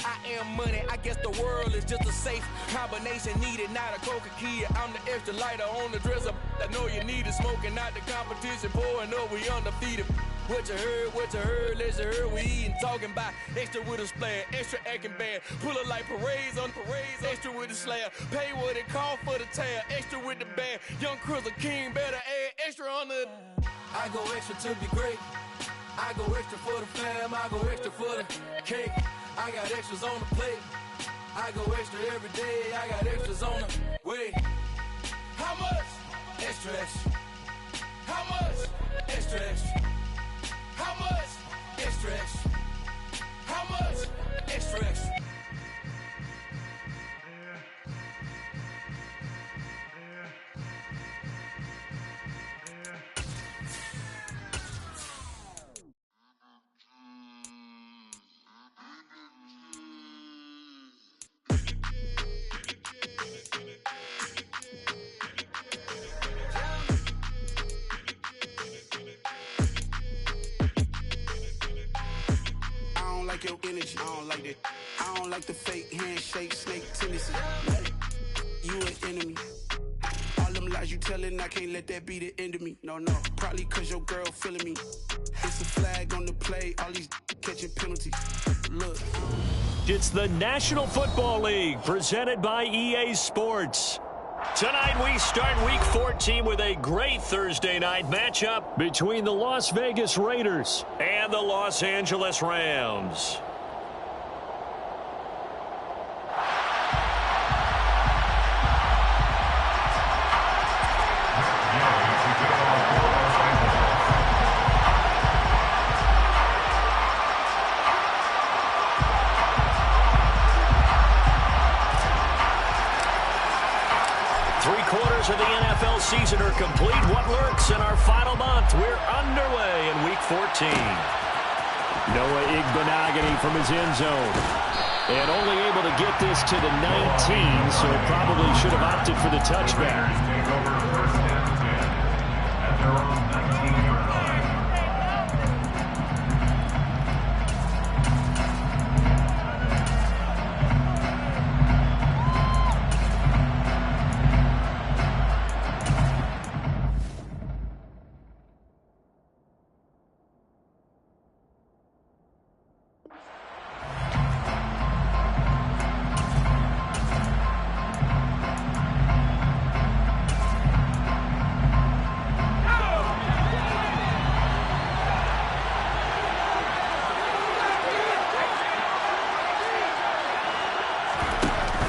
I am money, I guess the world is just a safe combination needed, not a coca key. I'm the extra lighter on the dresser. I know you need it, smoking out the competition, pouring up, we undefeated. What you heard, let's hear we eatin', talking about extra with a splash, extra acting bad, pull it like parades on parades, extra with the slab, pay what it cost for the tab, extra with the band, young Chris a king, better add extra on the. I go extra to be great, I go extra for the fam, I go extra for the cake, I got extras on the plate, I go extra every day, I got extras on the way. How much? Extra, extra. How much? Extra, extra. How much? Extra, extra. How much? Extra, extra. Your energy, I don't like that. I don't like the fake handshake, snake tendency. You an enemy. All them lies you telling, I can't let that be the end of me. No, probably cause your girl feeling me. It's a flag on the play, all these catching penalties. Look. It's the National Football League presented by EA Sports. Tonight we start Week 14 with a great Thursday night matchup between the Las Vegas Raiders and the Los Angeles Rams. Of the NFL season are complete. What lurks in our final month? We're underway in Week 14. Noah Igbenogany from his end zone. And only able to get this to the 19, so probably should have opted for the touchback.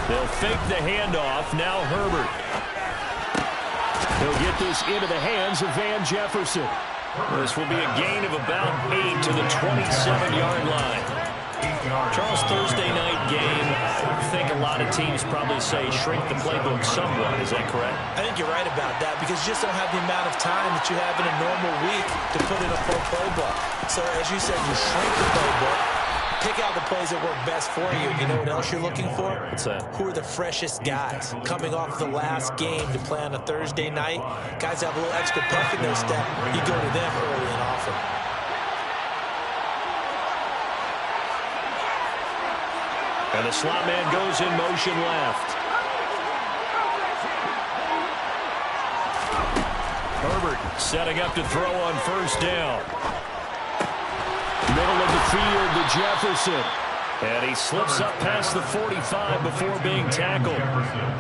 They'll fake the handoff. Now Herbert. He'll get this into the hands of Van Jefferson. This will be a gain of about 8 to the 27-yard line. Charles, Thursday night game, I think a lot of teams probably say shrink the playbook somewhat. Is that correct? I think you're right about that because you just don't have the amount of time that you have in a normal week to put in a full playbook. So as you said, you shrink the playbook. Pick out the plays that work best for you. You know what else you're looking for? What's that? Who are the freshest guys coming off the last game to play on a Thursday night? Guys have a little extra pep in their step. You go to them early and often. And the slot man goes in motion left. Herbert setting up to throw on first down. Middle of the field to Jefferson. And he slips up past the 45 before being tackled.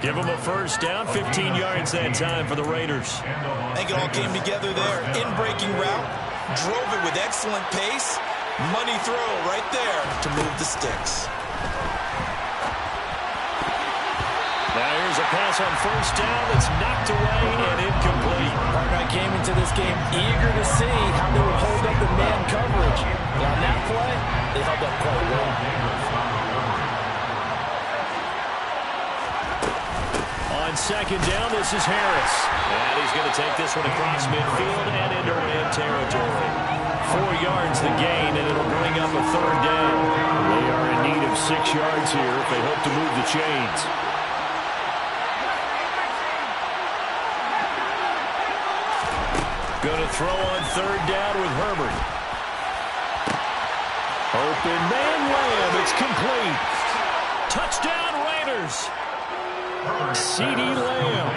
Give him a first down, 15 yards that time for the Raiders. I think it all came together there. In-breaking route, drove it with excellent pace. Money throw right there to move the sticks. Now here's a pass on first down that's knocked away and incomplete. Partner came into this game eager to see how they would hold up in man coverage. But on that play, they held up quite well. On second down, this is Harris. And he's going to take this one across midfield and into Ram territory. 4 yards the gain, and it'll bring up a third down. They are in need of 6 yards here if they hope to move the chains. Going to throw on third down with Herbert. Open man Lamb. It's complete. Raiders. CeeDee Lamb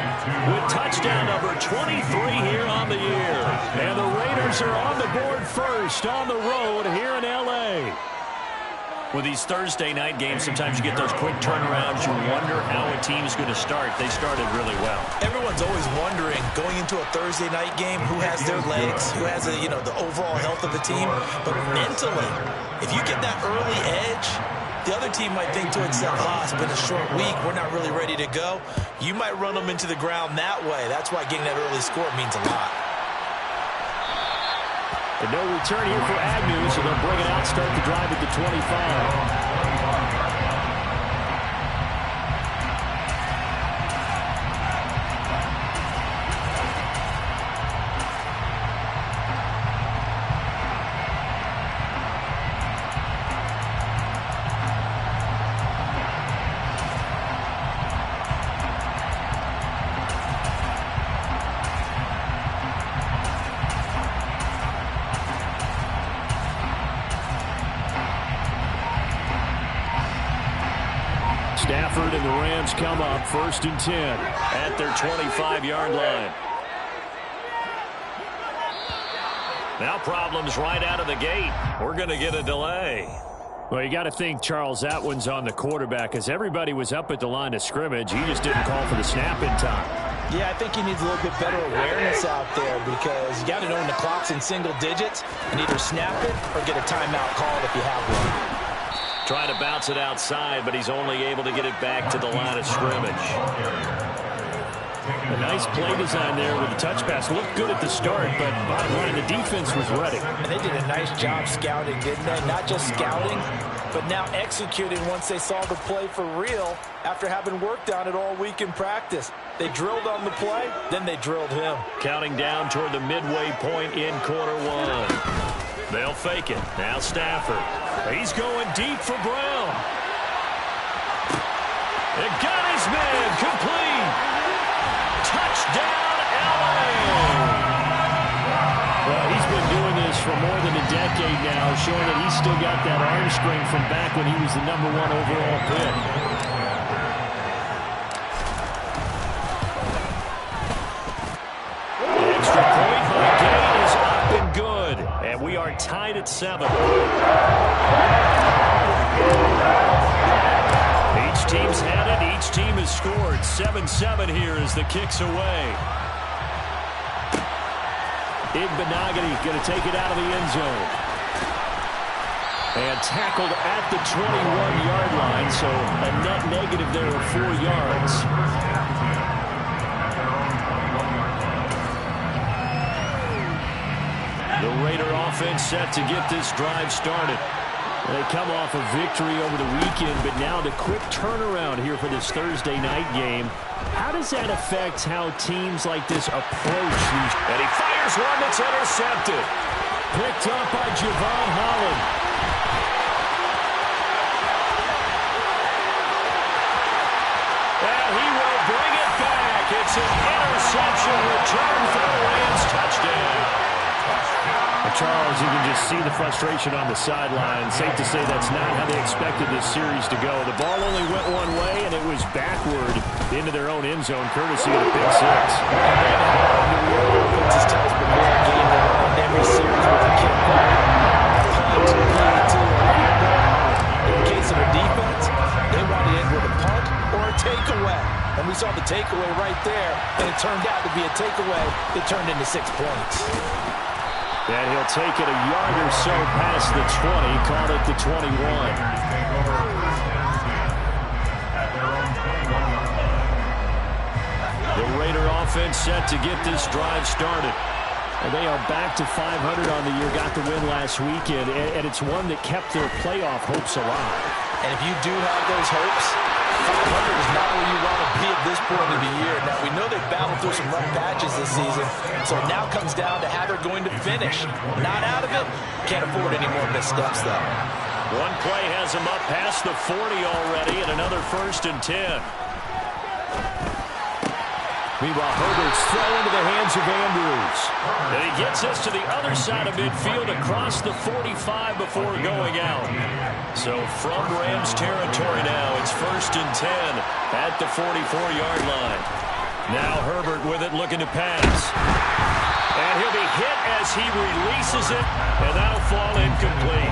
with touchdown number 23 here on the year. And the Raiders are on the board first on the road here in L.A. With these Thursday night games, sometimes you get those quick turnarounds. You wonder how a team is going to start. They started really well. Everyone's always wondering, going into a Thursday night game, who has their legs, who has the overall health of the team. But mentally, if you get that early edge, the other team might think to itself, it's been a short week, we're not really ready to go. You might run them into the ground that way. That's why getting that early score means a lot. And no return here for Agnew, so they'll bring it out, start the drive at the 25. Stafford and the Rams come up 1st and 10 at their 25-yard line. Now problems right out of the gate. We're going to get a delay. Well, you got to think, Charles, that one's on the quarterback, as everybody was up at the line of scrimmage. He just didn't call for the snap in time. Yeah, I think he needs a little bit better awareness out there, because you got to know when the clock's in single digits and either snap it or get a timeout called if you have one. Trying to bounce it outside, but he's only able to get it back to the line of scrimmage. A nice play design there with the touch pass. Looked good at the start, but bottom line, the defense was ready. And they did a nice job scouting, didn't they? Not just scouting, but now executing once they saw the play for real after having worked on it all week in practice. They drilled on the play, then they drilled him. Counting down toward the midway point in quarter one. They'll fake it. Now Stafford. He's going deep for Brown. It got his man complete. Touchdown, L.A. Well, he's been doing this for more than a decade now, showing that he's still got that arm strength from back when he was the #1 overall pick. Extra point by Gay is up and good. And we are tied at 7. Each team's had it. Each team has scored. 7-7 here as the kick's away. Igbenogany going to take it out of the end zone. And tackled at the 21-yard line, so a net negative there of 4 yards. The Raider offense set to get this drive started. They come off a victory over the weekend, but now the quick turnaround here for this Thursday night game. How does that affect how teams like this approach these? And he fires one that's intercepted. Picked up by Javon Holland. And he will bring it back. It's an interception return for the Rams touchdown. Charles, you can just see the frustration on the sideline. Safe to say that's not how they expected this series to go. The ball only went one way, and it was backward into their own end zone, courtesy of the pick six. Every series with a kick back, punt, in case of a defense, they want to end with a punt or a takeaway. And we saw the takeaway right there, and it turned out to be a takeaway that turned into 6 points. And he'll take it a yard or so past the 20, called it the 21. The Raider offense set to get this drive started. And they are back to 500 on the year, got the win last weekend, and it's one that kept their playoff hopes alive. And if you do have those hopes, 500 is not where you want to be at this point of the year. Now, we know they've battled through some rough patches this season, so it now comes down to how they're going to finish. Not out of it. Can't afford any more missteps, though. One play has them up past the 40 already, and another 1st and 10. Meanwhile, Herbert's throw into the hands of Andrews. And he gets us to the other side of midfield across the 45 before going out. So from Rams territory now, it's 1st first and 10 at the 44-yard line. Now Herbert with it, looking to pass. And he'll be hit as he releases it, and that'll fall incomplete.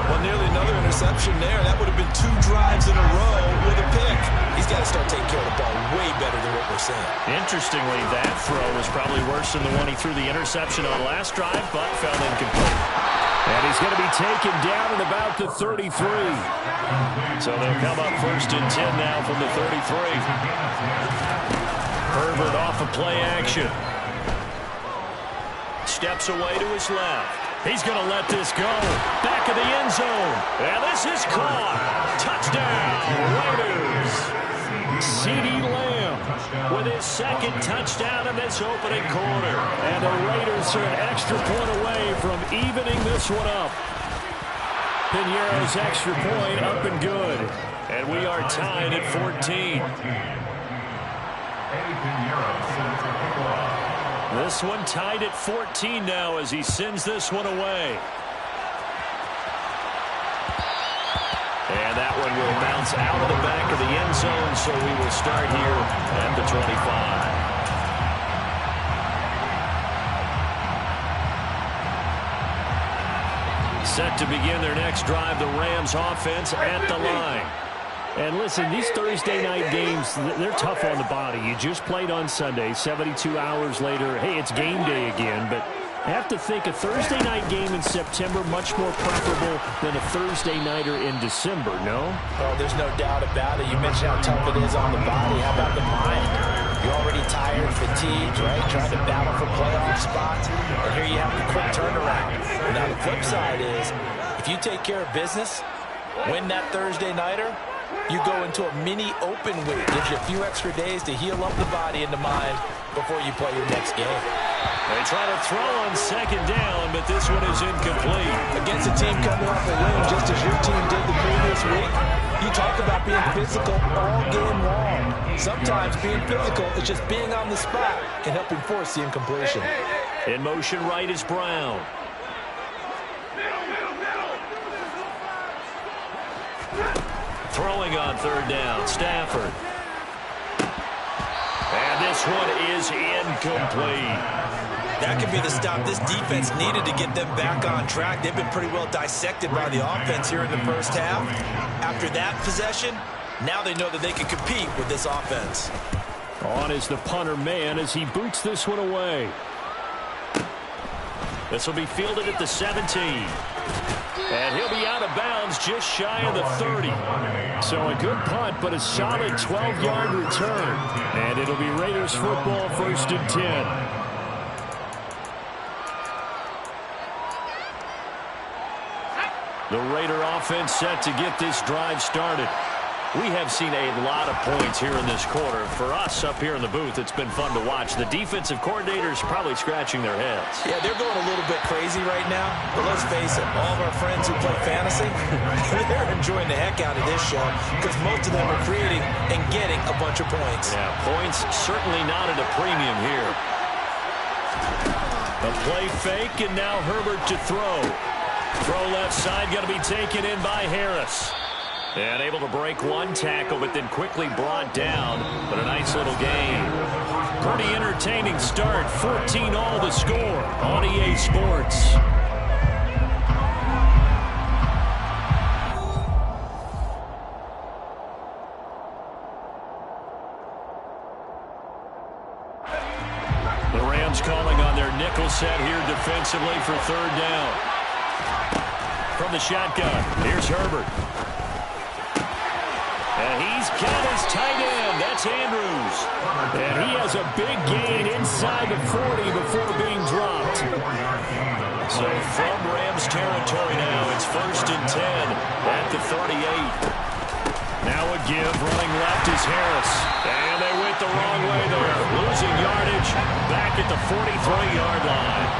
Well, nearly another interception there. That would have been 2 drives in a row with a pick. He's got to start taking care of the ball way better than what we're seeing. Interestingly, that throw was probably worse than the one he threw the interception on last drive, but fell incomplete. And he's going to be taken down at about the 33. So they'll come up first and 10 now from the 33. Herbert off of play action. Steps away to his left. He's going to let this go. Back of the end zone. And this is caught. Touchdown, Raiders. CeeDee Lamb with his second touchdown in this opening quarter. And the Raiders are an extra point away from evening this one up. Piñeiro's extra point up and good. And we are tied at 14. This one tied at 14 now as he sends this one away. And that one will bounce out of the back of the end zone, so we will start here at the 25. Set to begin their next drive, the Rams offense at the line. And listen, these Thursday night games, they're tough on the body. You just played on Sunday, 72 hours later. Hey, it's game day again, but I have to think a Thursday night game in September much more preferable than a Thursday nighter in December, no? Oh, there's no doubt about it. You mentioned how tough it is on the body. How about the mind? You're already tired, fatigued, right? Trying to battle for playoff spots. And here you have the quick turnaround. Now, the flip side is, if you take care of business, win that Thursday nighter, you go into a mini open week. Gives you a few extra days to heal up the body and the mind before you play your next game. They try to throw on second down, but this one is incomplete. Against a team coming off a win, just as your team did the previous week, you talk about being physical all game long. Sometimes being physical is just being on the spot and helping force the incompletion. In motion right is Brown. Throwing on third down, Stafford. And this one is incomplete. That could be the stop this defense needed to get them back on track. They've been pretty well dissected by the offense here in the first half. After that possession, now they know that they can compete with this offense. On is the punter man as he boots this one away. This will be fielded at the 17. And he'll be out of bounds just shy of the 30. So a good punt, but a solid 12-yard return. And it'll be Raiders football first and 10. The Raider offense set to get this drive started. We have seen a lot of points here in this quarter. For us up here in the booth, it's been fun to watch. The defensive coordinators probably scratching their heads. Yeah, they're going a little bit crazy right now. But let's face it, all of our friends who play fantasy, they're enjoying the heck out of this show because most of them are creating and getting a bunch of points. Yeah, points certainly not at a premium here. A play fake, and now Herbert to throw. Throw left side, going to be taken in by Harris. And able to break one tackle, but then quickly brought down. But a nice little game. Pretty entertaining start. 14-all the score on EA Sports. The Rams calling on their nickel set here defensively for third down. From the shotgun, here's Herbert. And he's got his tight end. That's Andrews. And he has a big gain inside the 40 before being dropped. So from Rams territory now, it's first and 10 at the 38. Now a give, running left is Harris. And they went the wrong way there. Losing yardage back at the 43-yard line.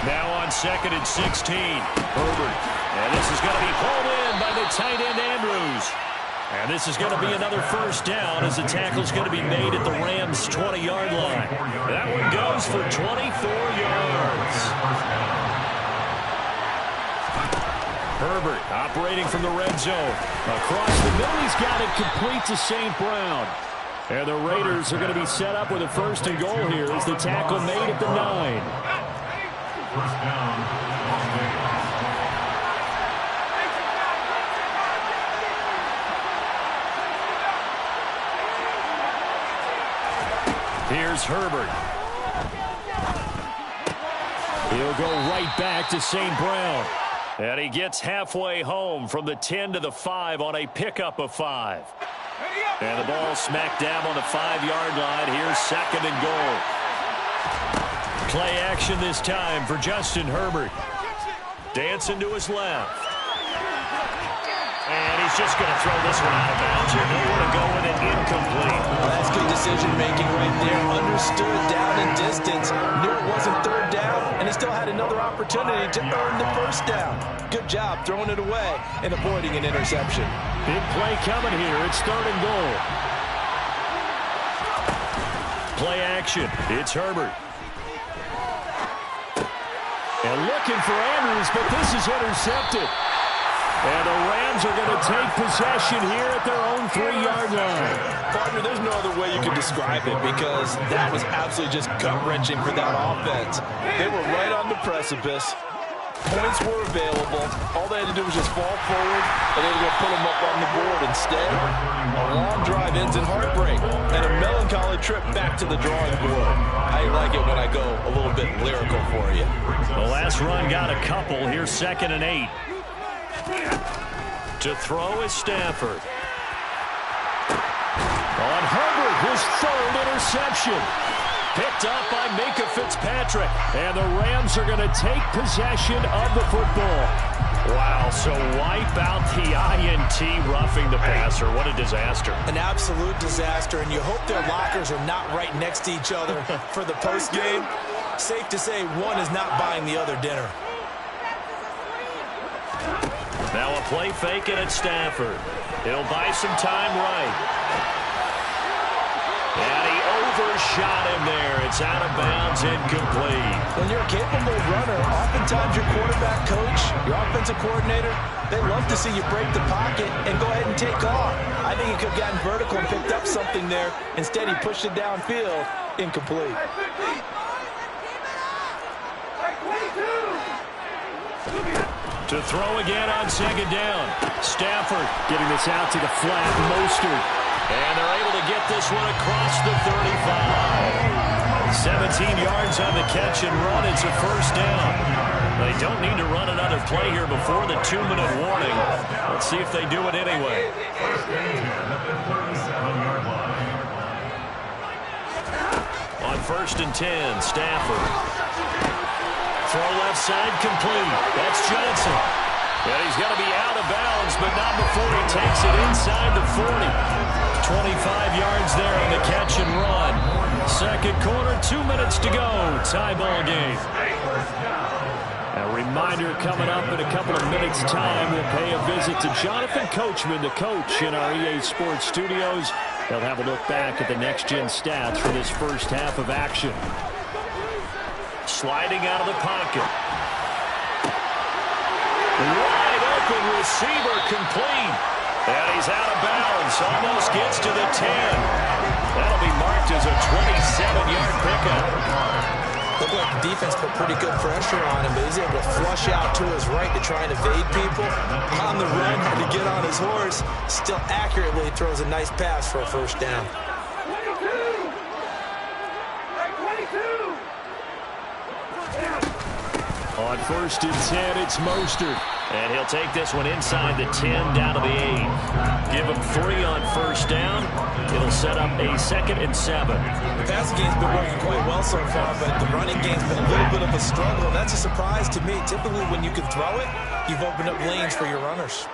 Now on second and 16, Herbert. And this is going to be pulled in by the tight end, Andrews. And this is going to be another first down as the tackle's going to be made at the Rams' 20-yard line. That one goes for 24 yards. Herbert operating from the red zone. Across the middle, he's got it complete to St. Brown. And the Raiders are going to be set up with a 1st and goal here as the tackle made at the 9. First down. Here's Herbert. He'll go right back to St. Brown. And he gets halfway home from the 10 to the 5 on a pickup of 5. And the ball smacked down on the 5-yard line. Here's 2nd and goal. Play action this time for Justin Herbert. Dancing to his left. And he's just going to throw this one out of bounds here. He'll want to go with it incomplete. Well, that's good decision-making right there. Understood down and distance. Knew it wasn't 3rd down, and he still had another opportunity to earn the 1st down. Good job throwing it away and avoiding an interception. Big play coming here. It's 3rd and goal. Play action. It's Herbert. And looking for Andrews, but this is intercepted. And the Rams are going to take possession here at their own 3-yard line. Partner, there's no other way you can describe it because that was absolutely just gut-wrenching for that offense. They were right on the precipice. Points were available. All they had to do was just fall forward, and they were going to put them up on the board. Instead, a long drive ends in heartbreak and a melancholy trip back to the drawing board. I like it when I go a little bit lyrical for you. The last run got a couple. Here's 2nd and 8. To throw is Stafford. On Herbert, his 3rd interception. Picked up by Minkah Fitzpatrick. And the Rams are going to take possession of the football. Wow, so wipe out the INT roughing the passer. What a disaster. An absolute disaster, and you hope their lockers are not right next to each other for the postgame. Safe to say one is not buying the other dinner. Now a play fake it at Stafford. He'll buy some time right. And he overshot him there. It's out of bounds, incomplete. When you're a capable runner, oftentimes your quarterback coach, your offensive coordinator, they love to see you break the pocket and go ahead and take off. I think he could have gotten vertical and picked up something there. Instead, he pushed it downfield, incomplete. To throw again on 2nd down. Stafford getting this out to the flat. Mostert. And they're able to get this one across the 35. 17 yards on the catch and run. It's a 1st down. They don't need to run another play here before the 2-minute warning. Let's see if they do it anyway. On 1st and 10, Stafford. Throw left side complete. That's Johnson. And he's going to be out of bounds, but not before he takes it inside the 40. 25 yards there on the catch and run. 2nd quarter, 2 minutes to go. Tie ball game. A reminder coming up in a couple of minutes' time. We'll pay a visit to Jonathan Coachman, the coach in our EA Sports studios. They'll have a look back at the next-gen stats for this first half of action. Sliding out of the pocket. Wide open receiver complete. And he's out of bounds. Almost gets to the 10. That'll be marked as a 27-yard pickup. Looked like the defense put pretty good pressure on him, but he's able to flush out to his right to try and evade people. On the run, had to get on his horse. Still accurately throws a nice pass for a 1st down. On 1st and 10, it's Mostert. And he'll take this one inside the 10 down to the 8. Give him 3 on 1st down. It'll set up a 2nd and 7. The passing game's been working quite well so far, but the running game's been a little bit of a struggle. That's a surprise to me. Typically, when you can throw it, you've opened up lanes for your runners.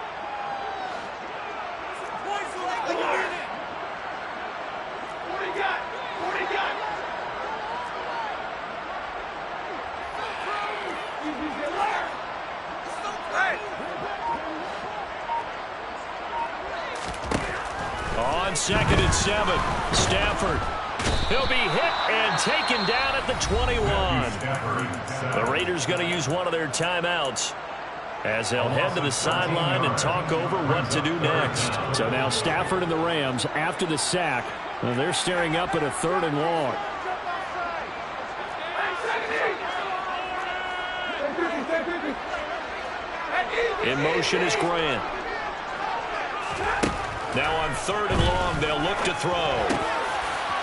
On 2nd and 7, Stafford. He'll be hit and taken down at the 21. The Raiders going to use one of their timeouts. as they'll head to the sideline and talk over what to do next. So now Stafford and the Rams, after the sack, they're staring up at a 3rd and long. In motion is Grant. Now on 3rd and long, they'll look to throw.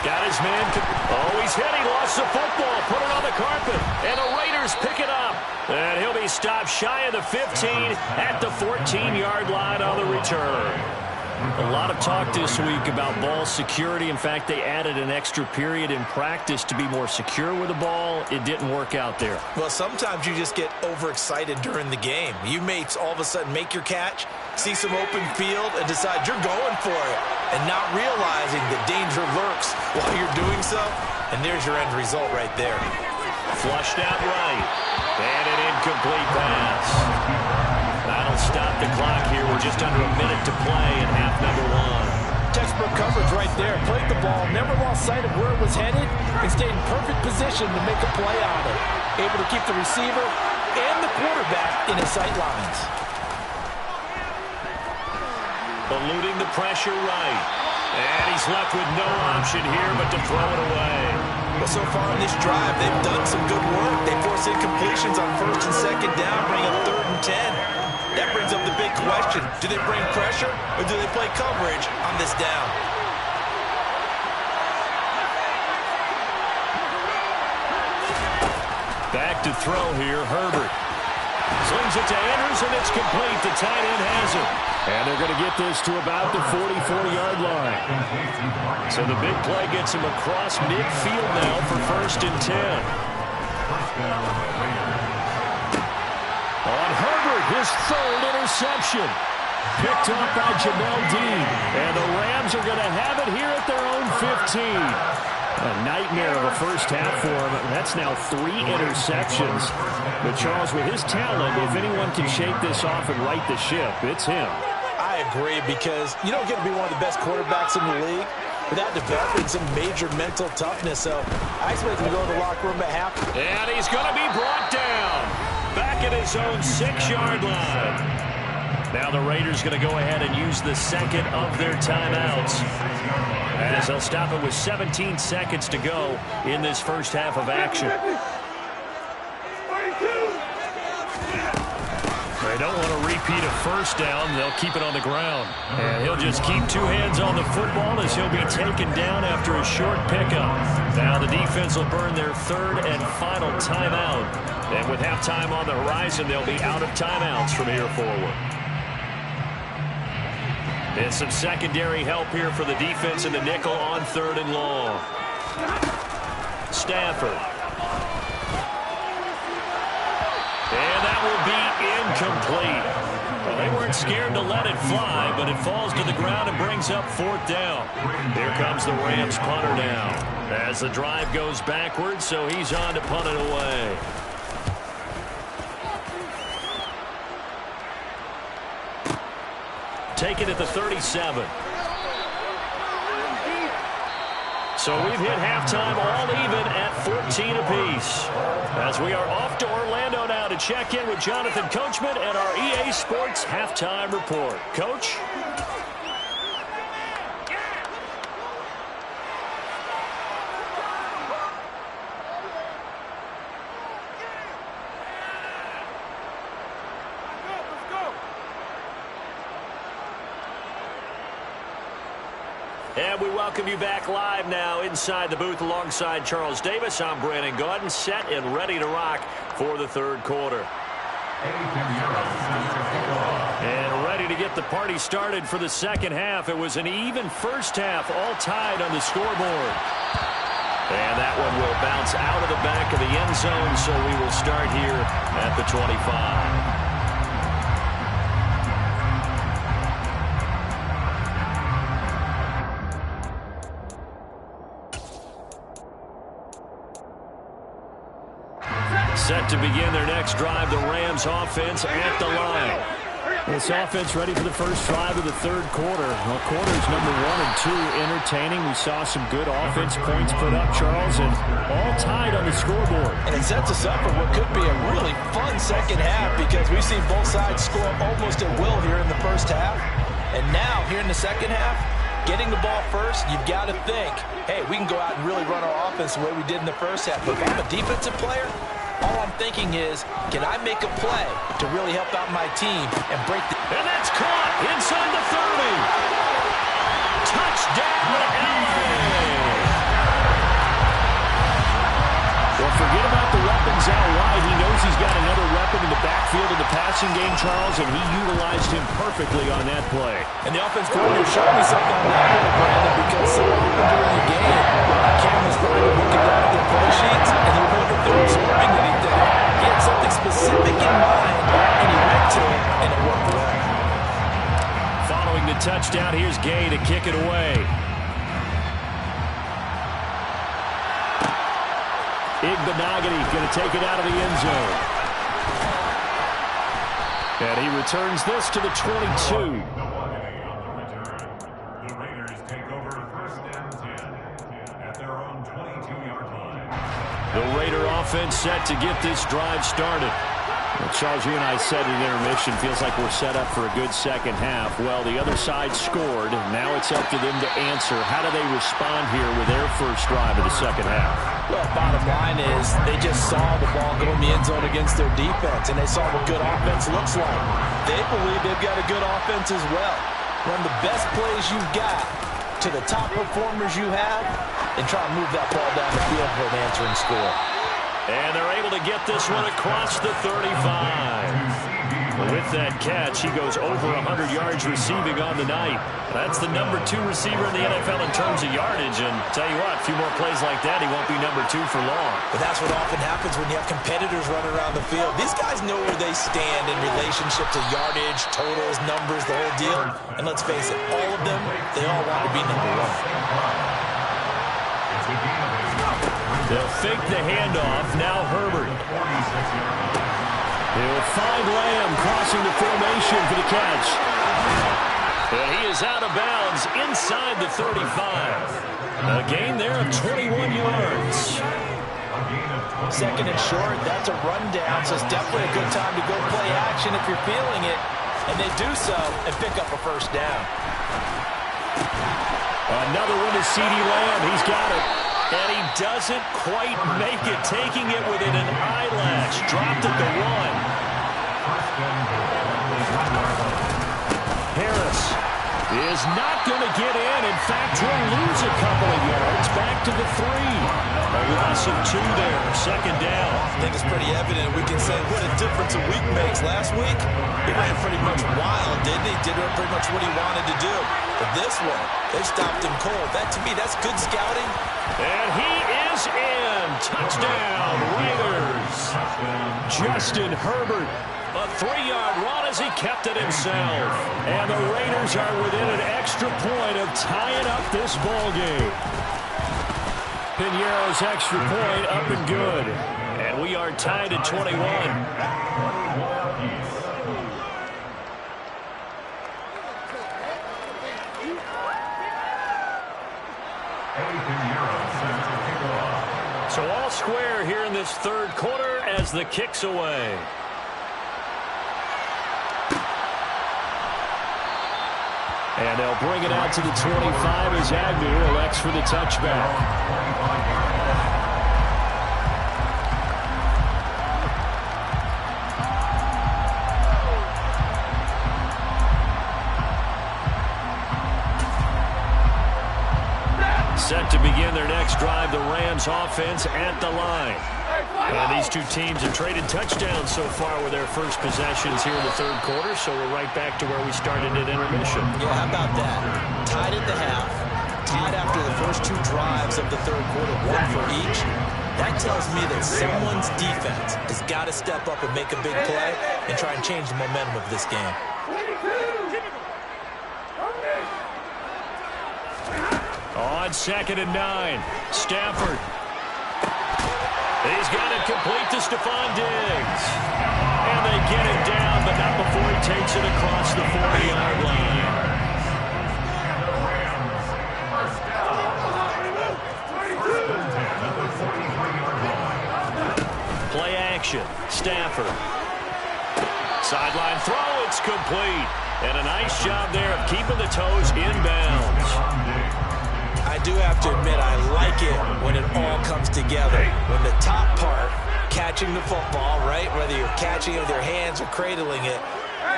Got his man. Oh, he's hit. He lost the football. Put it on the carpet. And the Raiders pick it up. And he'll be stopped shy of the 15 at the 14-yard line on the return. A lot of talk this week about ball security. In fact, they added an extra period in practice to be more secure with the ball. It didn't work out there. Well, sometimes you just get overexcited during the game. You may all of a sudden make your catch, see some open field, and decide you're going for it, and not realizing the danger lurks while you're doing so. And there's your end result right there. Flushed out right. And an incomplete pass. That'll stop the clock here. We're just under a minute to play in half number 1. Textbook coverage right there. Played the ball, never lost sight of where it was headed, and stayed in perfect position to make a play on it. Able to keep the receiver and the quarterback in his sight lines. Eluding the pressure right. And he's left with no option here but to throw it away. Well, so far in this drive, they've done some good work. They force incompletions on 1st and 2nd down, bring up 3rd and 10. That brings up the big question. Do they bring pressure or do they play coverage on this down? Back to throw here, Herbert. Slings it to Andrews, and it's complete. The tight end has it. And they're going to get this to about the 44-yard line. So the big play gets him across midfield now for 1st and 10. On Herbert, his 3rd interception. Picked up by Jamel Dean. And the Rams are going to have it here at their own 15. A nightmare of a first half for him. That's now 3 interceptions. But Charles, with his talent, if anyone can shake this off and right the ship, it's him. I agree, because you don't get to be one of the best quarterbacks in the league without developing some major mental toughness. So I expect him to go to the locker room at half. And he's going to be brought down. Back at his own 6-yard line. Now the Raiders going to go ahead and use the 2nd of their timeouts, as they'll stop it with 17 seconds to go in this first half of action. They don't want to repeat a first down. They'll keep it on the ground. And he'll just keep 2 hands on the football as he'll be taken down after a short pickup. Now the defense will burn their 3rd and final timeout. And with halftime on the horizon, they'll be out of timeouts from here forward. And some secondary help here for the defense in the nickel on 3rd and long. Stafford. And that will be incomplete. Well, they weren't scared to let it fly, but it falls to the ground and brings up 4th down. Here comes the Rams punter now, as the drive goes backwards, so he's on to punt it away. Taken at the 37. So we've hit halftime all even at 14 apiece. As we are off to Orlando now to check in with Jonathan Coachman and our EA Sports Halftime Report. Coach? And we welcome you back live now inside the booth alongside Charles Davis. I'm Brandon Gaudin, set and ready to rock for the 3rd quarter. And ready to get the party started for the 2nd half. It was an even first half, all tied on the scoreboard. And that one will bounce out of the back of the end zone, so we will start here at the 25. Set to begin their next drive, the Rams offense at the line. This offense ready for the first drive of the third quarter. Well, quarters number 1 and 2 entertaining. We saw some good offense points put up, Charles, and all tied on the scoreboard. And it sets us up for what could be a really fun second half because we've seen both sides score almost at will here in the first half. And now, here in the second half, getting the ball first, you've got to think, hey, we can go out and really run our offense the way we did in the first half. But if I'm a defensive player, all I'm thinking is, can I make a play to really help out my team and break the... And that's caught inside the 30. Touchdown, LA! Well, forget about the weapons out wide. He knows he's got another weapon in the backfield of the passing game, Charles, and he utilized him perfectly on that play. And the offense coordinator showed me something on that one, Brandon, because so often during the game, Cam was probably looking down at their play sheets, and he wasn't if they were absorbing anything. He had something specific in mind, and he went to it, and it worked well. Following the touchdown, here's Gay to kick it away. Igbenogany going to take it out of the end zone. And he returns this to the 22. The Raiders take over first and 10 at their own 22-yard line. The Raider offense set to get this drive started. Well, Charles, you and I said in intermission, feels like we're set up for a good second half. Well, the other side scored. Now it's up to them to answer. How do they respond here with their first drive of the second half? Well, bottom line is they just saw the ball go in the end zone against their defense, and they saw what good offense looks like. They believe they've got a good offense as well. Run the best plays you've got to the top performers you have, and try and move that ball down the field for an answering score. And they're able to get this one across the 35. With that catch, he goes over 100 yards receiving on the night. That's the number 2 receiver in the NFL in terms of yardage. And tell you what, a few more plays like that, he won't be number 2 for long. But that's what often happens when you have competitors running around the field. These guys know where they stand in relationship to yardage, totals, numbers, the whole deal. And let's face it, all of them, they all want to be number 1. They'll fake the handoff. Now Herbert. He'll find Lamb crossing the formation for the catch. And he is out of bounds inside the 35. A gain there of 21 yards. Second and short, that's a rundown, so it's definitely a good time to go play action if you're feeling it. And they do so and pick up a first down. Another one to CeeDee Lamb. He's got it. And he doesn't quite make it, taking it within an eyelash. Dropped at the 1. Harris is not going to get in. In fact, he'll lose a couple of yards. Back to the 3. A loss of 2 there. Second down. I think it's pretty evident. We can say what a difference a week makes. Last week, he ran pretty much wild, didn't he? Did pretty much what he wanted to do. But this one, they stopped him cold. That, to me, that's good scouting. And he is in. Touchdown, Raiders. Justin Herbert. A 3-yard run as he kept it himself. And the Raiders are within an extra point of tying up this ball game. Pinheiro's extra point up and good. And we are tied at 21. So all square here in this third quarter as the kick's away. And they'll bring it out to the 25 as Agnew elects for the touchback. Set to begin their next drive, the Rams offense at the line. And these two teams have traded touchdowns so far with their first possessions here in the third quarter, so we're right back to where we started at intermission. Yeah, how about that? Tied at the half, tied after the first 2 drives of the third quarter, 1 for each. That tells me that someone's defense has got to step up and make a big play and try and change the momentum of this game. On 2nd and 9, Stafford. He's got it complete to Stephon Diggs. And they get him down, but not before he takes it across the 40-yard line. Play action. Stafford. Sideline throw. It's complete. And a nice job there of keeping the toes inbounds. I do have to admit, I like it when it all comes together. When the top part, catching the football, right, whether you're catching it with your hands or cradling it,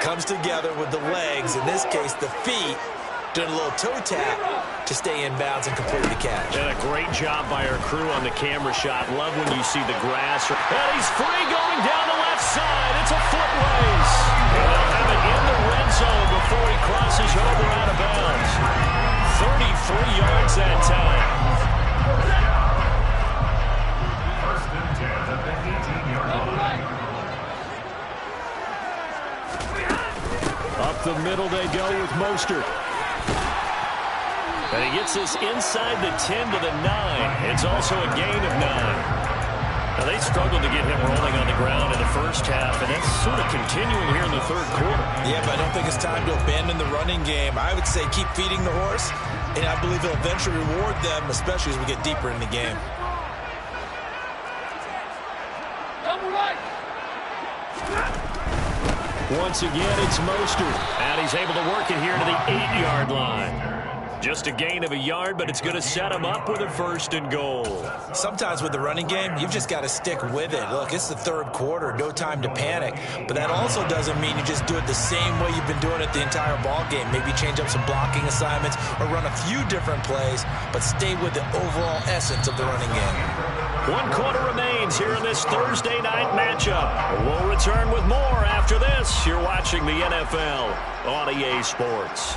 comes together with the legs, in this case the feet, doing a little toe tap to stay in bounds and complete the catch. And a great job by our crew on the camera shot. Love when you see the grass. And he's free going down the left side. It's a foot race. And they'll have it in the red zone before he crosses over out of bounds. 33 yards that time. First and 10 at the 18-yard line. Up the middle they go with Mostert. And he gets this inside the 10 to the 9. It's also a gain of 9. Now, they struggled to get him rolling on the ground in the first half, and that's sort of continuing here in the third quarter. Yeah, but I don't think it's time to abandon the running game. I would say keep feeding the horse, and I believe he'll eventually reward them, especially as we get deeper in the game. Once again, it's Mostert, and he's able to work it here to the 8-yard line. Just a gain of a yard, but it's going to set him up with a 1st and goal. Sometimes with the running game, you've just got to stick with it. Look, it's the third quarter, no time to panic. But that also doesn't mean you just do it the same way you've been doing it the entire ball game. Maybe change up some blocking assignments or run a few different plays, but stay with the overall essence of the running game. 1 quarter remains here in this Thursday night matchup. We'll return with more after this. You're watching the NFL on EA Sports.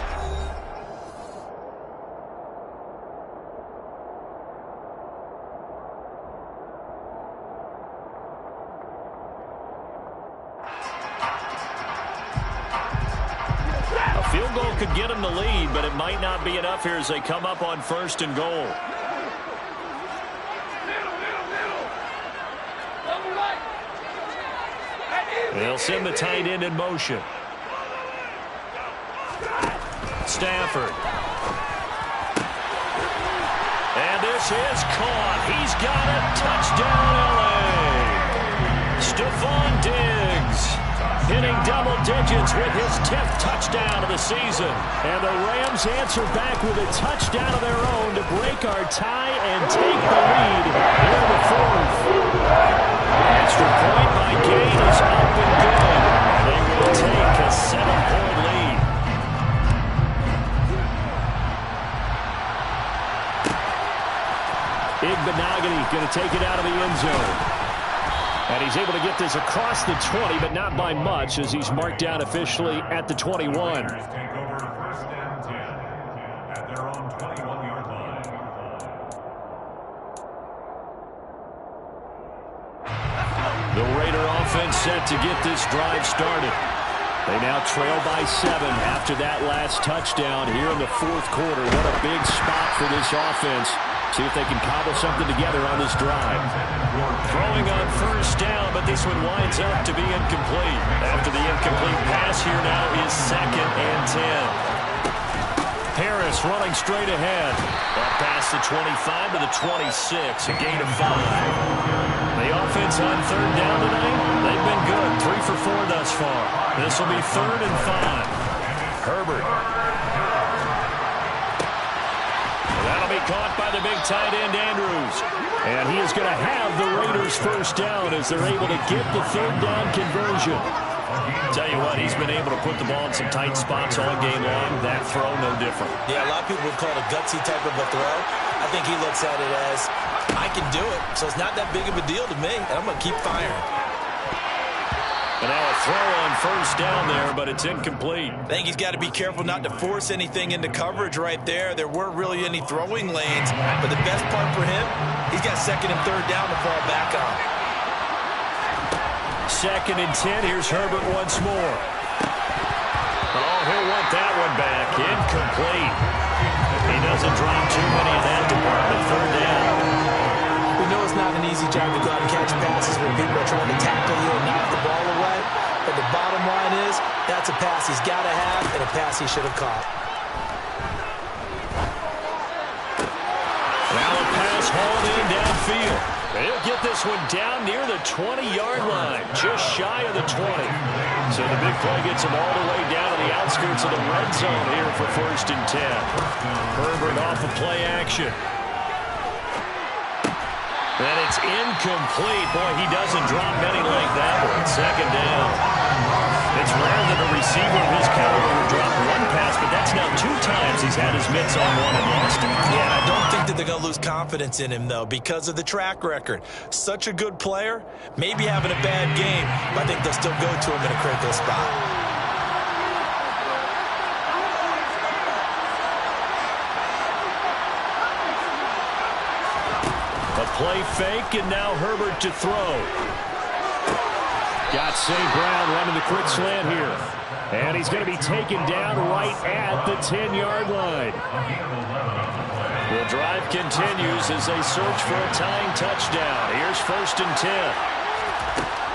Field goal could get them the lead, but it might not be enough here as they come up on 1st and goal. They'll send the tight end in motion. Stafford. And this is caught. He's got it. Touchdown, L.A. Stephon Diggs. Hitting double digits with his 10th touchdown of the season. And the Rams answer back with a touchdown of their own to break our tie and take the lead here in the 4th. Extra point by Gain is up and good. They will take a 7-point lead. Igbenogany going to take it out of the end zone. And he's able to get this across the 20, but not by much, as he's marked down officially at the 21. Take over 1st and 10 at their own 21-yard line. The Raider offense set to get this drive started. They now trail by 7 after that last touchdown here in the 4th quarter. What a big spot for this offense. See if they can cobble something together on this drive. Throwing on 1st down, but this one winds up to be incomplete. After the incomplete pass, here now is 2nd and 10. Harris running straight ahead. Up past the 25 to the 26, a gain of 5. The offense on 3rd down tonight, they've been good. 3 for 4 thus far. This will be 3rd and 5. Herbert. That'll be caught by the big tight end, Andrews. And he is going to have the Raiders 1st down as they're able to get the 3rd down conversion. Tell you what, he's been able to put the ball in some tight spots all game long. That throw, no different. Yeah, a lot of people would call it a gutsy type of a throw. I think he looks at it as, I can do it, so it's not that big of a deal to me, and I'm going to keep firing. And now a throw on 1st down there, but it's incomplete. I think he's got to be careful not to force anything into coverage right there. There weren't really any throwing lanes, but the best part for him, he's got 2nd and 3rd down to fall back on. 2nd and 10, here's Herbert once more. Oh, he'll want that one back. Incomplete. He doesn't drop too many in that department. 3rd down. We know it's not an easy job to go out and catch passes when people are trying to tackle you and knock the ball away. But the bottom line is, that's a pass he's got to have and a pass he should have caught. Now a pass hauled in downfield. He'll get this one down near the 20-yard line, just shy of the 20. So the big play gets him all the way down to the outskirts of the red zone here for 1st and 10. Herbert off of play action. And it's incomplete. Boy, he doesn't drop many like that one. 2nd down. It's rare that a receiver of his caliber would drop one pass, but that's now 2 times he's had his mitts on one and lost it. Yeah, and I don't think that they're going to lose confidence in him, though, because of the track record. Such a good player, maybe having a bad game, but I think they'll still go to him in a critical spot. A play fake, and now Herbert to throw. Got St. Brown running the quick slant here. And he's going to be taken down right at the 10-yard line. The drive continues as they search for a tying touchdown. Here's 1st and 10.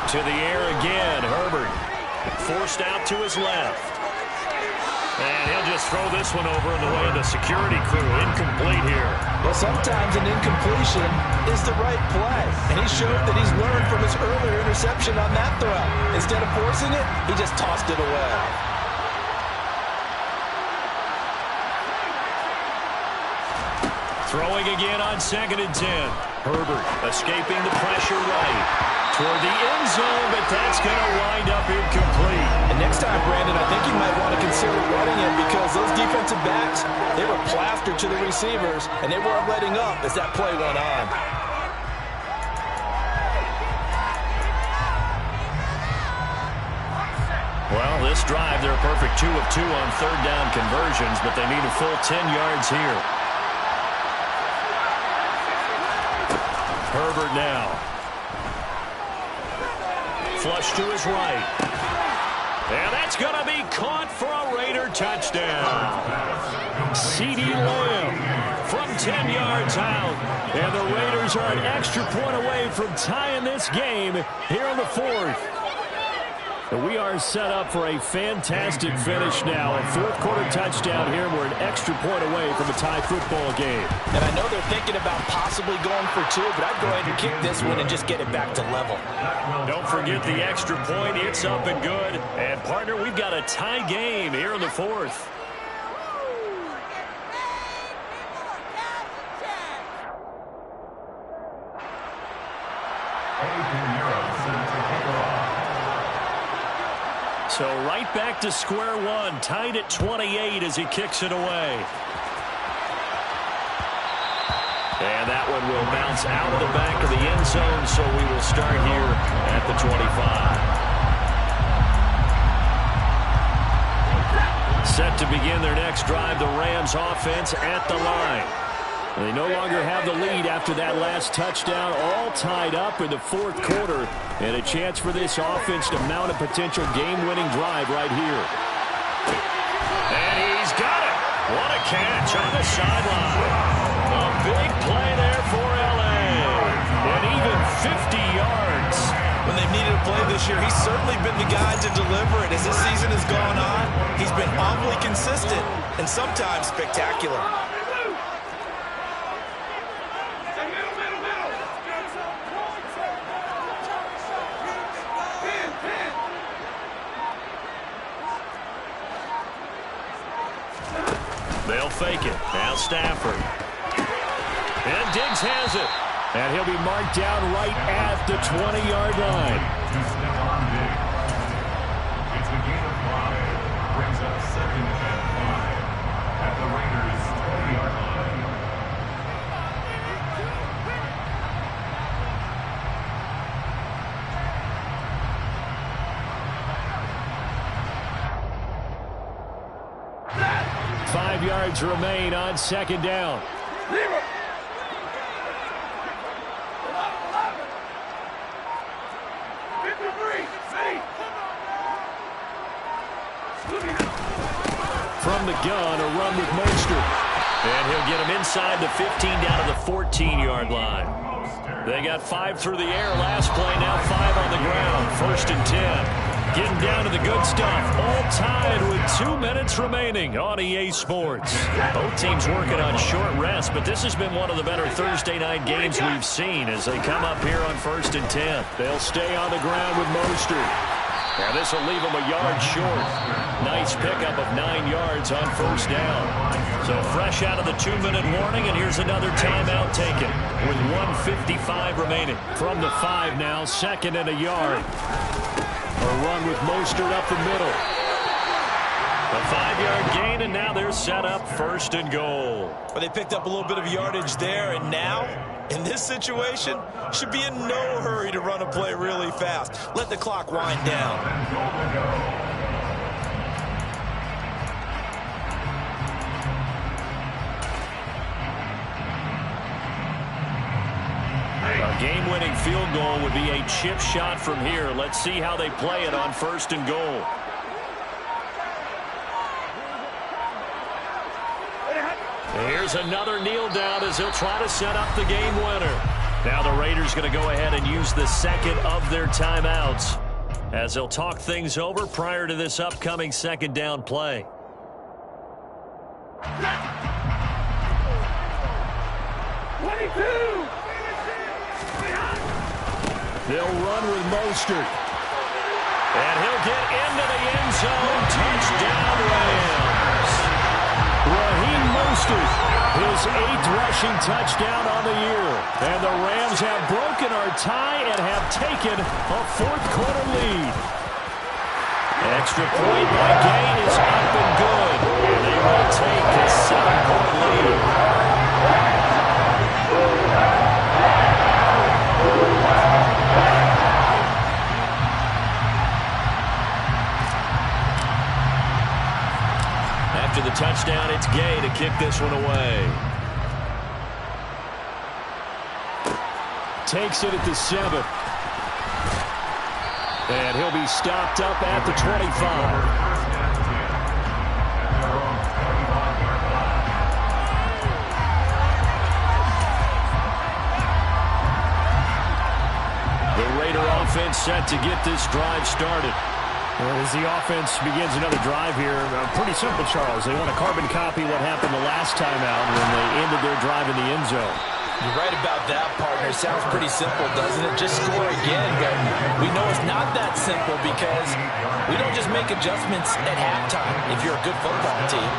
To the air again, Herbert. Forced out to his left. And he'll just throw this one over on the way of the security crew. Incomplete here. Well, sometimes an incompletion is the right play. And he showed that he's learned from his earlier interception on that throw. Instead of forcing it, he just tossed it away. Throwing again on 2nd and 10. Herbert escaping the pressure right toward the end zone, but that's going to wind up incomplete. And next time, Brandon, I think you might want to consider running it because those defensive backs, they were plastered to the receivers, and they weren't letting up as that play went on. Well, this drive, they're a perfect 2 of 2 on 3rd down conversions, but they need a full 10 yards here. Herbert now. Flush to his right. And that's going to be caught for a Raider touchdown. CeeDee Lamb from 10 yards out. And the Raiders are an extra point away from tying this game here in the 4th. And we are set up for a fantastic finish now. A 4th quarter touchdown here. We're an extra point away from a tie football game. And I know they're thinking about possibly going for 2, but I'd go ahead and kick this one and just get it back to level. Don't forget the extra point. It's up and good. And, partner, we've got a tie game here in the 4th. So right back to square one, tied at 28 as he kicks it away. And that one will bounce out of the back of the end zone, so we will start here at the 25. Set to begin their next drive, the Rams offense at the line. They no longer have the lead after that last touchdown, all tied up in the 4th quarter, and a chance for this offense to mount a potential game-winning drive right here. And he's got it. What a catch on the sideline. A big play there for L.A. And even 50 yards. When they've needed a play this year, he's certainly been the guy to deliver it. As this season has gone on, he's been awfully consistent and sometimes spectacular. They'll fake it. Now Stafford. And Diggs has it. And he'll be marked down right at the 20-yard line. To Stephon Diggs. It's a gain of 5. Brings up 2nd and 5 at the Raiders' 20-yard line. Five yards remain on 2nd down. From the gun, a run with Mostert. And he'll get him inside the 15 down to the 14-yard line. They got 5 through the air last play, now 5 on the ground. 1st and 10. Getting down to the good stuff. All tied with 2 minutes remaining on EA Sports. Both teams working on short rest, but this has been one of the better Thursday night games we've seen as they come up here on 1st and 10. They'll stay on the ground with Mostert. Now this will leave them a yard short. Nice pickup of 9 yards on 1st down. So fresh out of the 2-minute warning, and here's another timeout taken with 1:55 remaining. From the 5 now, 2nd and a yard. A run with Mostert up the middle. A 5-yard gain, and now they're set up 1st and goal. Well, they picked up a little bit of yardage there, and now, in this situation, should be in no hurry to run a play really fast. Let the clock wind down. A game-winning field goal would be a chip shot from here. Let's see how they play it on 1st and goal. Here's another kneel down as he'll try to set up the game winner. Now the Raiders going to go ahead and use the 2nd of their timeouts as they'll talk things over prior to this upcoming 2nd down play. They'll run with Mostert. And he'll get into the end zone. Touchdown, Rams. Raheem Mostert, his 8th rushing touchdown on the year. And the Rams have broken our tie and have taken a 4th quarter lead. Extra point by Gay is up and good. And they will take a 7-point lead. After the touchdown, it's Gay to kick this one away. Takes it at the 7. And he'll be stopped up at the 25. Offense set to get this drive started. As the offense begins another drive here, pretty simple, Charles. They want to carbon copy what happened the last time out when they ended their drive in the end zone. You're right about that, partner. Sounds pretty simple, doesn't it? Just score again. But we know it's not that simple because we don't just make adjustments at halftime if you're a good football team.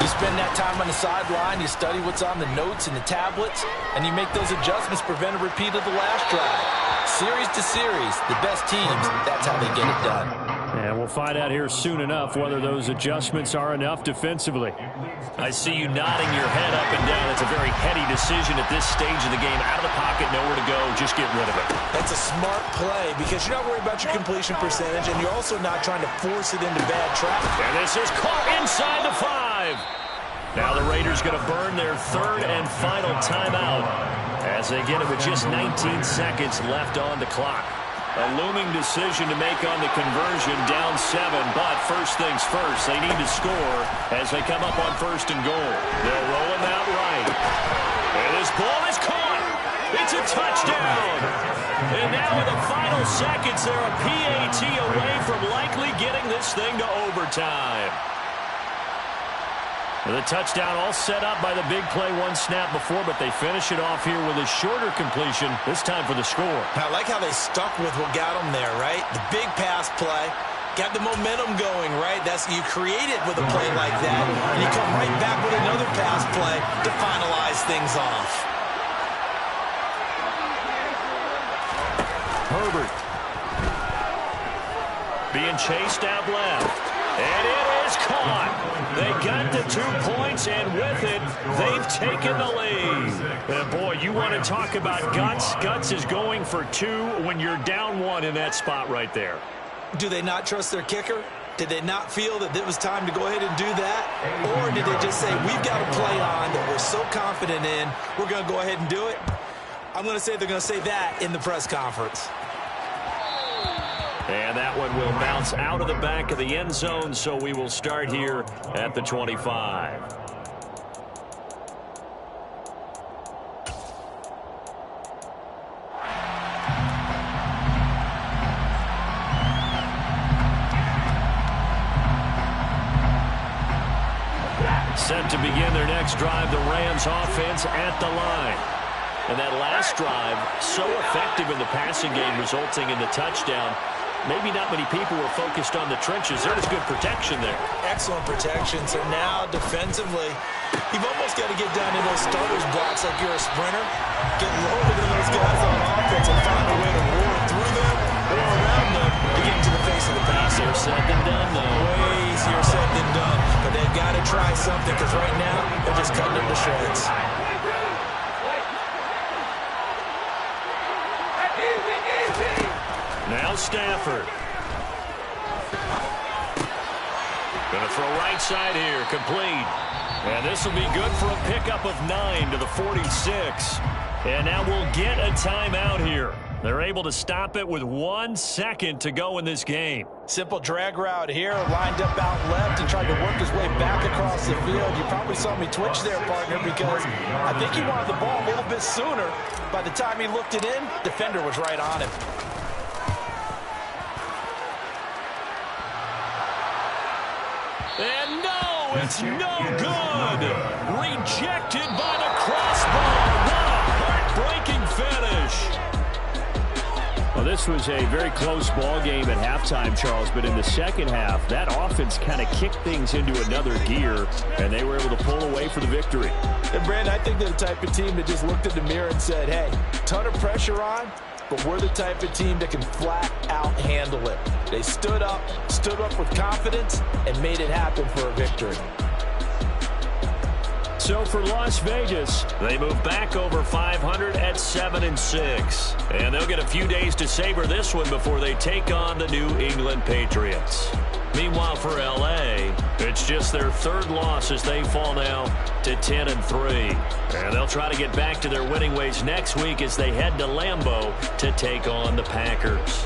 You spend that time on the sideline, you study what's on the notes and the tablets, and you make those adjustments, prevent a repeat of the last drive. Series to series, the best teams, that's how they get it done. And we'll find out here soon enough whether those adjustments are enough defensively. I see you nodding your head up and down. It's a very heady decision at this stage of the game. Out of the pocket, nowhere to go. Just get rid of it. That's a smart play because you're not worried about your completion percentage, and you're also not trying to force it into bad traffic. And this is caught inside the 5. Now the Raiders going to burn their 3rd and final timeout as they get it with just 19 seconds left on the clock. A looming decision to make on the conversion, down 7, but first things first, they need to score as they come up on 1st and goal. They'll roll him out right. And this ball is caught. It's a touchdown. And now in the final seconds, they're a PAT away from likely getting this thing to overtime. The touchdown all set up by the big play one snap before, but they finish it off here with a shorter completion, this time for the score. I like how they stuck with what got them there, right? The big pass play, got the momentum going, right? You create it with a play like that, and you come right back with another pass play to finalize things off. Herbert being chased out left, and it is caught. They got the 2 points, and with it, they've taken the lead. And boy, you want to talk about guts. Guts is going for 2 when you're down 1 in that spot right there. Do they not trust their kicker? Did they not feel that it was time to go ahead and do that? Or did they just say, we've got a play on that we're so confident in, we're going to go ahead and do it? I'm going to say they're going to say that in the press conference. And that one will bounce out of the back of the end zone, so we will start here at the 25. Set to begin their next drive, the Rams offense at the line. And that last drive, so effective in the passing game, resulting in the touchdown. Maybe not many people were focused on the trenches. There was good protection there. Excellent protection. So now, defensively, you've almost got to get down to those starters blocks like you're a sprinter. Get lower than those guys on offense and find a way to roar through them or around them to get into the face of the passer. Said than done, though. Way easier said than done. But they've got to try something because right now, they're just cutting them to shreds. Now Stafford. Going to throw right side here, complete. And this will be good for a pickup of 9 to the 46. And now we'll get a timeout here. They're able to stop it with 1 second to go in this game. Simple drag route here, lined up out left and tried to work his way back across the field. You probably saw me twitch there, partner, because I think he wanted the ball a little bit sooner. By the time he looked it in, defender was right on him. And no, it's no good. Rejected by the crossbar. What a heartbreaking finish. Well, this was a very close ball game at halftime, Charles, but in the second half, that offense kind of kicked things into another gear, and they were able to pull away for the victory. And, Brandon, I think they're the type of team that just looked in the mirror and said, hey, ton of pressure on, but we're the type of team that can flat out handle it. They stood up with confidence, and made it happen for a victory. So for Las Vegas, they move back over 500 at 7-6. And they'll get a few days to savor this one before they take on the New England Patriots. Meanwhile, for L.A., it's just their third loss as they fall now to 10-3. And they'll try to get back to their winning ways next week as they head to Lambeau to take on the Packers.